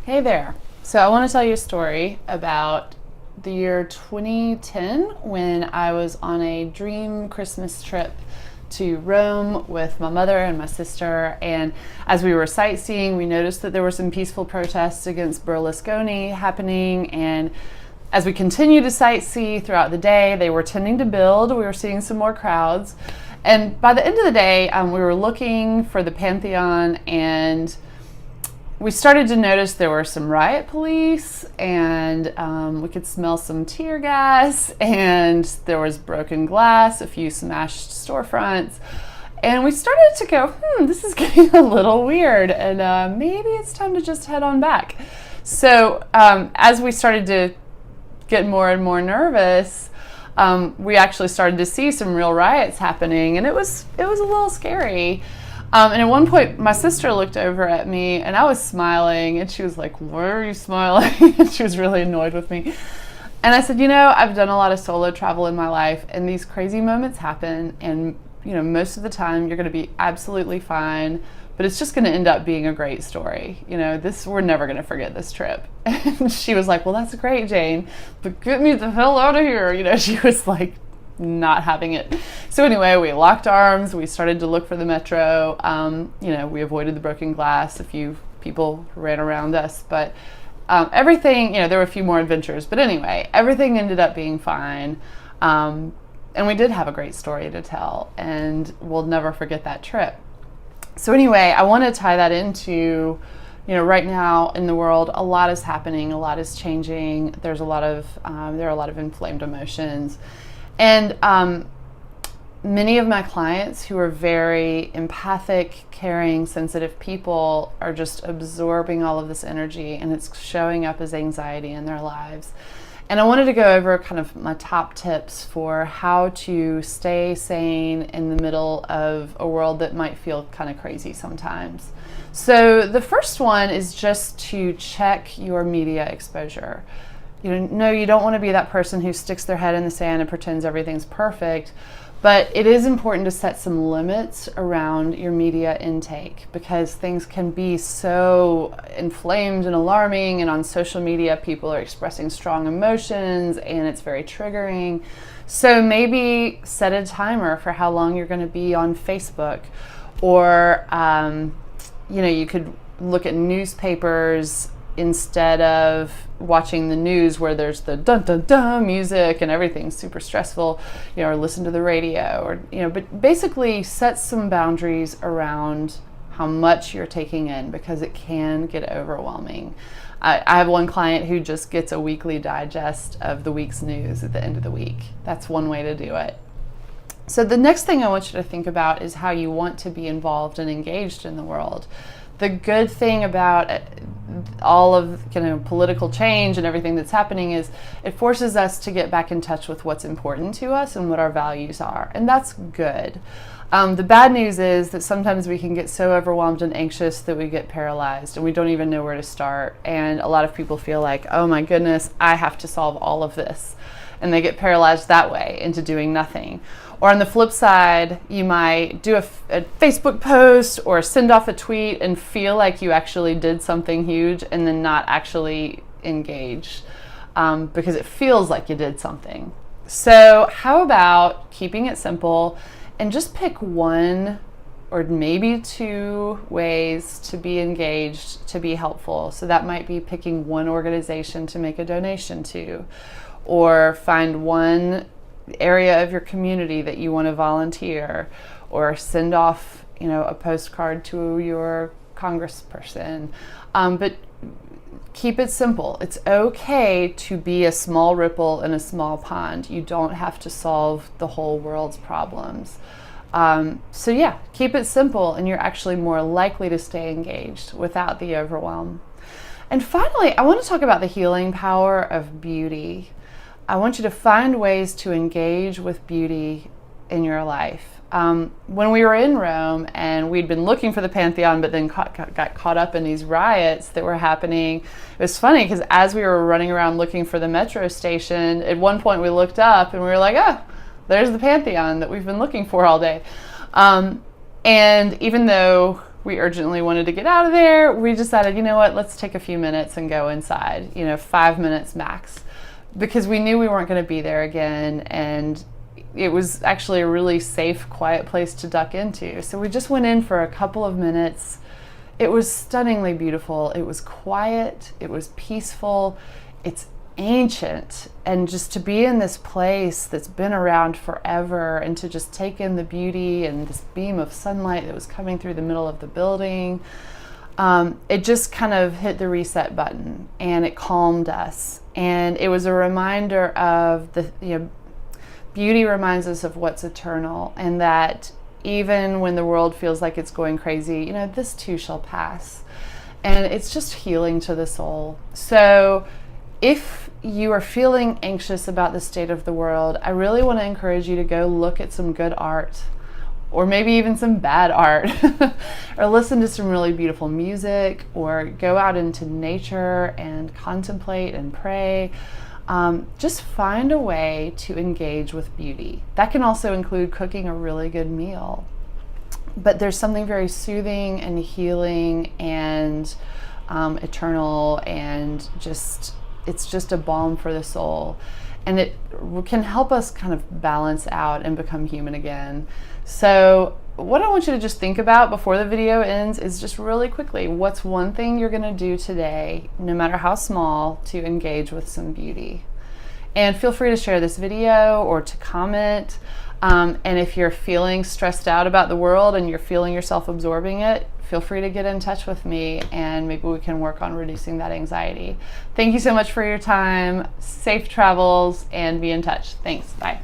Hey there. So I want to tell you a story about the year 2010 when I was on a dream Christmas trip to Rome with my mother and my sister. And as we were sightseeing, we noticed that there were some peaceful protests against Berlusconi happening. And as we continued to sightsee throughout the day, they were tending to build. We were seeing some more crowds. And by the end of the day, we were looking for the Pantheon, and we started to notice there were some riot police, and we could smell some tear gas, and there was broken glass, a few smashed storefronts. And we started to go, this is getting a little weird, and maybe it's time to just head on back. So as we started to get more and more nervous, we actually started to see some real riots happening, and it was a little scary. And at one point, my sister looked over at me, and I was smiling, and she was like, "Why are you smiling?" And she was really annoyed with me. And I said, I've done a lot of solo travel in my life, and these crazy moments happen, and, most of the time you're going to be absolutely fine, but it's just going to end up being a great story. We're never going to forget this trip. And she was like, "Well, that's great, Jane, but get me the hell out of here." She was like, not having it. So anyway, we locked arms, we started to look for the metro. We avoided the broken glass. A few people ran around us, but everything, there were a few more adventures, but anyway, everything ended up being fine. And we did have a great story to tell, and we'll never forget that trip. So anyway, I want to tie that into, right now in the world, a lot is happening, a lot is changing. There are a lot of inflamed emotions. And many of my clients who are very empathic, caring, sensitive people are just absorbing all of this energy, and it's showing up as anxiety in their lives. And I wanted to go over kind of my top tips for how to stay sane in the middle of a world that might feel kind of crazy sometimes. So the first one is just to check your media exposure. No, you don't want to be that person who sticks their head in the sand and pretends everything's perfect, but it is important to set some limits around your media intake, because things can be so inflamed and alarming, and on social media people are expressing strong emotions, and it's very triggering. So maybe set a timer for how long you're going to be on Facebook, or you could look at newspapers instead of watching the news where there's the dun dun dun music and everything's super stressful, or listen to the radio, or but basically set some boundaries around how much you're taking in, because it can get overwhelming. I have one client who just gets a weekly digest of the week's news at the end of the week. That's one way to do it. So the next thing I want you to think about is how you want to be involved and engaged in the world. The good thing about all of political change and everything that's happening is it forces us to get back in touch with what's important to us and what our values are, and that's good. The bad news is that sometimes we can get so overwhelmed and anxious that we get paralyzed and we don't even know where to start, and a lot of people feel like, oh my goodness, I have to solve all of this, and they get paralyzed that way into doing nothing. Or on the flip side, you might do a Facebook post or send off a tweet and feel like you actually did something huge, and then not actually engage because it feels like you did something. So how about keeping it simple and just pick one or maybe two ways to be engaged, to be helpful. So that might be picking one organization to make a donation to, or find one area of your community that you want to volunteer, or send off a postcard to your congressperson, but keep it simple. It's okay to be a small ripple in a small pond. You don't have to solve the whole world's problems. So keep it simple, and you're actually more likely to stay engaged without the overwhelm. And finally, I want to talk about the healing power of beauty. I want you to find ways to engage with beauty in your life. When we were in Rome and we'd been looking for the Pantheon, but then got caught up in these riots that were happening, it was funny because as we were running around looking for the metro station, at one point we looked up and we were like, oh, there's the Pantheon that we've been looking for all day. And even though we urgently wanted to get out of there, we decided, you know what, let's take a few minutes and go inside, 5 minutes max, because we knew we weren't going to be there again, and it was actually a really safe, quiet place to duck into. So we just went in for a couple of minutes. It was stunningly beautiful. It was quiet. It was peaceful. It's ancient. And just to be in this place that's been around forever, and to just take in the beauty and this beam of sunlight that was coming through the middle of the building, it just kind of hit the reset button, and it calmed us. And it was a reminder of beauty reminds us of what's eternal, and that even when the world feels like it's going crazy, this too shall pass. And it's just healing to the soul. So if you are feeling anxious about the state of the world, I really want to encourage you to go look at some good art, or maybe even some bad art, or listen to some really beautiful music, or go out into nature and contemplate and pray. Just find a way to engage with beauty. That can also include cooking a really good meal. But there's something very soothing and healing and eternal, and it's just a balm for the soul. And it can help us kind of balance out and become human again. So what I want you to just think about before the video ends is just really quickly, what's one thing you're going to do today, no matter how small, to engage with some beauty? And feel free to share this video or to comment. And if you're feeling stressed out about the world and you're feeling yourself absorbing it, feel free to get in touch with me, and maybe we can work on reducing that anxiety. Thank you so much for your time. Safe travels, and be in touch. Thanks. Bye.